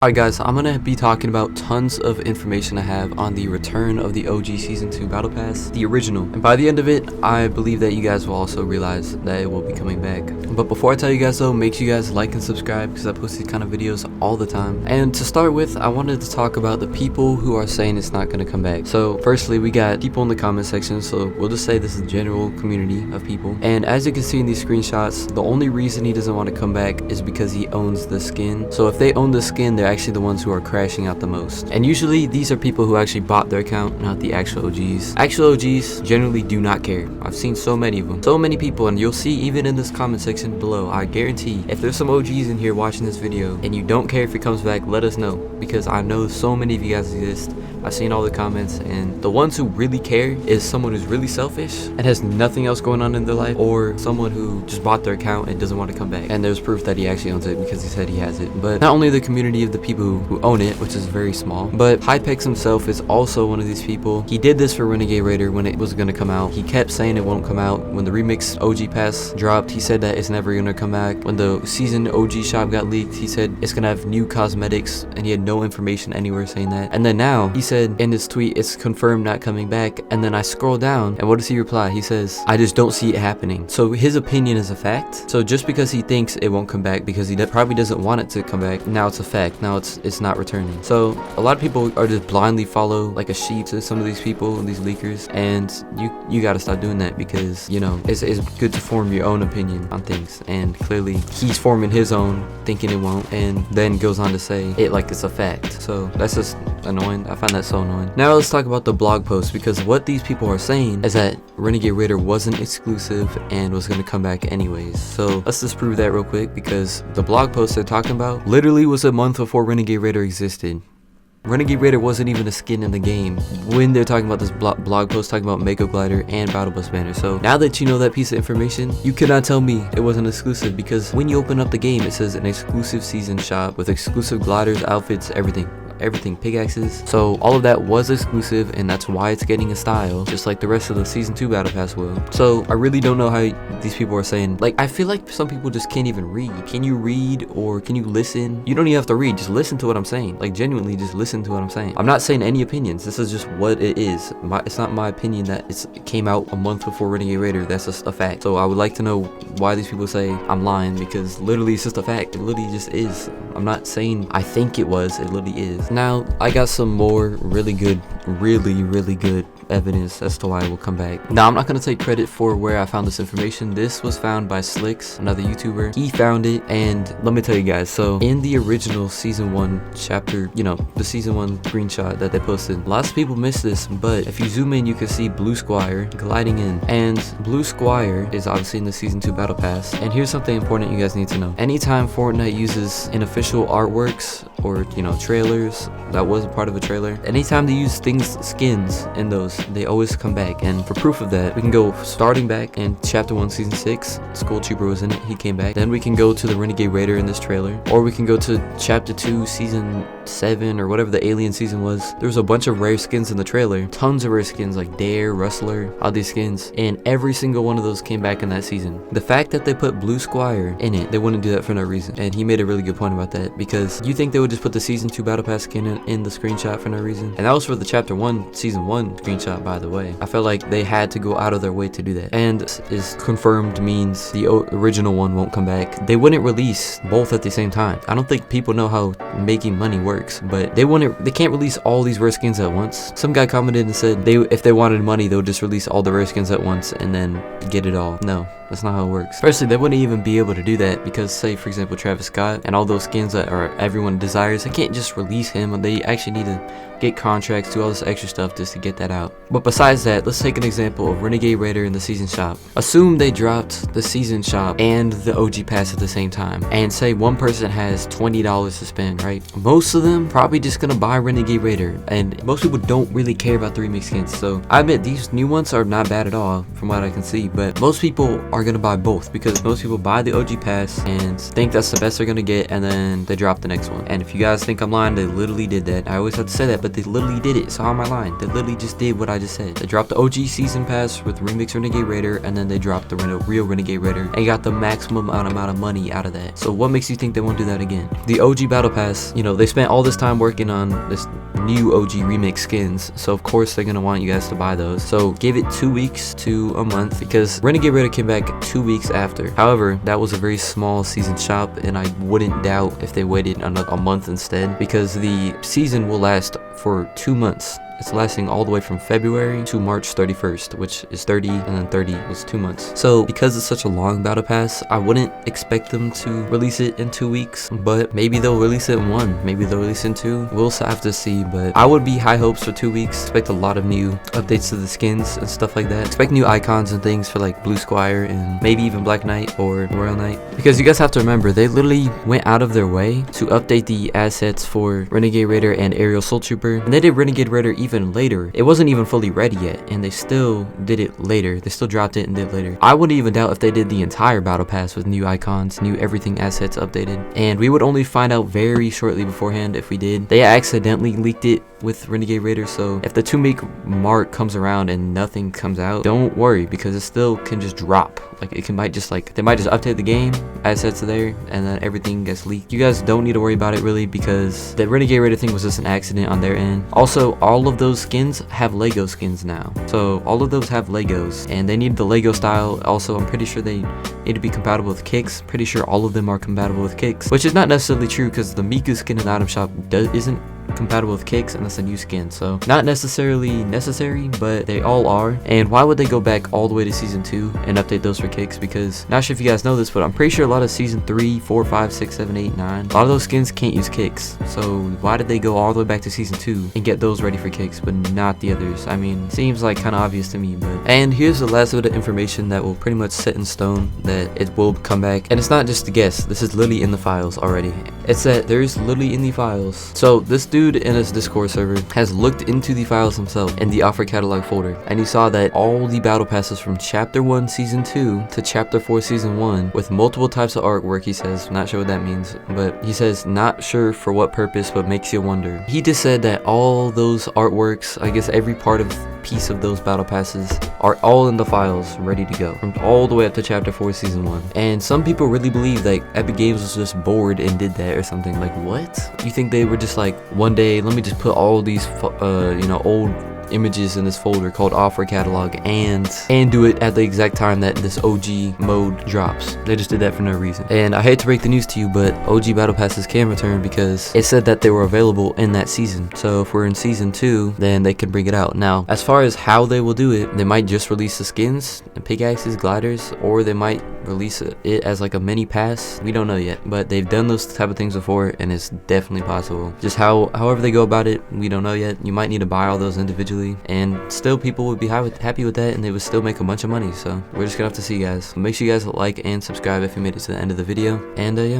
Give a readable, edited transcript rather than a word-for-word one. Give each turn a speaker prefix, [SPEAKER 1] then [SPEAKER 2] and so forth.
[SPEAKER 1] Alright guys, I'm gonna be talking about tons of information I have on the return of the OG Season 2 Battle Pass, the original. And by the end of it, I believe that you guys will also realize that it will be coming back. But before I tell you guys though, make sure you guys like and subscribe because I post these kind of videos all the time. And to start with, I wanted to talk about the people who are saying it's not gonna come back. So firstly, we got people in the comment section, so we'll just say this is a general community of people. And as you can see in these screenshots, the only reason he doesn't want to come back is because he owns the skin. So if they own the skin, they're actually the ones who are crashing out the most. And usually these are people who actually bought their account, not the actual OGs. Actual OGs generally do not care. I've seen so many of them, so many people, and you'll see even in this comment section below, I guarantee if there's some OGs in here watching this video and you don't care if it comes back, let us know, because I know so many of you guys exist. I've seen all the comments, and the ones who really care is someone who's really selfish and has nothing else going on in their life, or someone who just bought their account and doesn't want to come back. And there's proof that he actually owns it because he said he has it. But not only the community of the people who own it, which is very small, but Hypex himself is also one of these people. He did this for Renegade Raider when it was going to come out. He kept saying it won't come out. When the remix OG pass dropped, he said that it's never going to come back. When the season OG shop got leaked, he said it's going to have new cosmetics, and he had no information anywhere saying that. And then now he said in his tweet, it's confirmed not coming back. And then I scroll down, and what does he reply? He says, I just don't see it happening. So his opinion is a fact. So just because he thinks it won't come back because he probably doesn't want it to come back, now it's a fact. Now it's not returning. So a lot of people are just blindly follow like a sheep to some of these people, these leakers, and you got to stop doing that, because you know it's good to form your own opinion on things. And clearly he's forming his own, thinking it won't, and then goes on to say it like it's a fact. So that's just annoying. I find that so annoying. Now let's talk about the blog post, because what these people are saying is that Renegade Raider wasn't exclusive and was going to come back anyways. So let's just prove that real quick, because the blog post they're talking about literally was a month before Renegade Raider existed. Renegade Raider wasn't even a skin in the game when they're talking about this blog post talking about Mako Glider and Battle Bus banner. So now that you know that piece of information, you cannot tell me it wasn't exclusive, because when you open up the game, it says an exclusive season shop with exclusive gliders, outfits, everything, pickaxes. So all of that was exclusive, and that's why it's getting a style just like the rest of the season 2 battle pass will. So I really don't know how these people are saying, like, I feel like some people just can't even read. Can you read, or can you listen? You don't even have to read, just listen to what I'm saying. Like, genuinely just listen to what I'm saying. I'm not saying any opinions, this is just what it is. It's not my opinion that it came out a month before Renegade Raider. That's just a fact. So I would like to know why these people say I'm lying, because literally it's just a fact. It literally just is. I'm not saying I think it was, it literally is. Now I got some more really good evidence as to why it will come back. Now I'm not going to take credit for where I found this information. This was found by Slicks, another YouTuber. He found it, and let me tell you guys, so in the original season 1 chapter, you know, the season 1 screenshot that they posted, lots of people missed this, but if you zoom in, you can see Blue Squire gliding in, and Blue Squire is obviously in the season 2 battle pass. And here's something important you guys need to know. Anytime Fortnite uses unofficial artworks or, you know, trailers that was a part of a trailer, anytime they use skins in those, they always come back. And for proof of that, we can go starting back in chapter 1 season 6. Skull Trooper was in it, he came back. Then we can go to the Renegade Raider in this trailer, or we can go to chapter 2 season 7 or whatever the alien season was. There was a bunch of rare skins in the trailer, tons of rare skins like Dare, Rustler, all these skins, and every single one of those came back in that season. The fact that they put Blue Squire in it, they wouldn't do that for no reason. And he made a really good point about that, because you think they would just put the season 2 battle pass skin in the screenshot for no reason? And that was for the chapter 1 season 1 screenshot, by the way. I felt like they had to go out of their way to do that. And is confirmed means the original one won't come back. They wouldn't release both at the same time. I don't think people know how making money works, but they can't release all these rare skins at once. Some guy commented and said if they wanted money, they would just release all the rare skins at once and then get it all. No, that's not how it works. Firstly, they wouldn't even be able to do that, because say for example Travis Scott and all those skins that everyone desires, they can't just release him. They actually need to get contracts, do all this extra stuff just to get that out. But besides that, let's take an example of Renegade Raider in the season shop. Assume they dropped the season shop and the OG pass at the same time, and say one person has $20 to spend, right? Most of them probably just gonna buy Renegade Raider, and most people don't really care about the remix skins. So I admit these new ones are not bad at all from what I can see, but most people are gonna buy both, because most people buy the OG pass and think that's the best they're gonna get, and then they drop the next one. And if you guys think I'm lying, they literally did that. I always have to say that, but they literally did it. So how am I lying? They literally just did what I just said. They dropped the OG season pass with Remix Renegade Raider, and then they dropped the real Renegade Raider and got the maximum amount of money out of that. So what makes you think they won't do that again? The OG Battle Pass, you know, they spent all this time working on this new OG remix skins, so of course they're gonna want you guys to buy those. So give it 2 weeks to a month, because Renegade Raider came back 2 weeks after. However, that was a very small season shop, and I wouldn't doubt if they waited a month instead, because the season will last for 2 months. It's lasting all the way from February to March 31st, which is 30, and then 30 was 2 months. So because it's such a long battle pass, I wouldn't expect them to release it in 2 weeks, but maybe they'll release it in 1, maybe they'll release it in 2. We'll have to see, but I would be high hopes for 2 weeks. Expect a lot of new updates to the skins and stuff like that. Expect new icons and things for like Blue Squire and maybe even Black Knight or Royal Knight, because you guys have to remember, they literally went out of their way to update the assets for Renegade Raider and Aerial Soul Trooper, and they did Renegade Raider even later. It wasn't even fully ready yet, and they still did it later. They still dropped it and did it later. I wouldn't even doubt if they did the entire battle pass with new icons, new everything, assets updated, and we would only find out very shortly beforehand if we did. They accidentally leaked it with Renegade Raider, so if the 2-week mark comes around and nothing comes out, don't worry, because it still can just drop. Like they might just update the game, assets are there, and then everything gets leaked. You guys don't need to worry about it really, because the Renegade Raider thing was just an accident on their end. Also, all of those skins have Lego skins now, so all of those have Legos, and they need the Lego style. Also, I'm pretty sure they need to be compatible with kicks. Pretty sure all of them are compatible with kicks, which is not necessarily true, because the Miku skin in the item shop isn't compatible with kicks, and that's a new skin, so not necessarily necessary, but they all are. And why would they go back all the way to season 2 and update those for kicks? Because not sure if you guys know this, but I'm pretty sure a lot of season 3, 4, 5, 6, 7, 8, 9, a lot of those skins can't use kicks. So why did they go all the way back to season 2 and get those ready for kicks but not the others? I mean, seems like kind of obvious to me. But and here's the last bit of information that will pretty much set in stone that it will come back, and it's not just a guess. This is literally in the files already. It's that there's literally in the files. So this dude in his Discord server has looked into the files himself in the offer catalog folder, and he saw that all the battle passes from chapter 1 season 2 to chapter 4 season 1 with multiple types of artwork, he says, not sure what that means, but he says not sure for what purpose, but makes you wonder. He just said that all those artworks, I guess every part of piece of those battle passes, are all in the files ready to go from all the way up to chapter 4 season 1. And some people really believe like Epic Games was just bored and did that or something. Like, what? You think they were just like, one day let me just put all these old images in this folder called offer catalog and do it at the exact time that this OG mode drops? They just did that for no reason. And I hate to break the news to you, but OG battle passes can return, because it said that they were available in that season. So if we're in season 2, then they can bring it out. Now, as far as how they will do it, they might just release the skins, pickaxes, gliders, or they might release it as like a mini pass. We don't know yet, but they've done those type of things before, and it's definitely possible. Just however they go about it, we don't know yet. You might need to buy all those individually, and still people would be happy with that, and they would still make a bunch of money. So we're just gonna have to see, guys. Make sure you guys like and subscribe if you made it to the end of the video, and yeah.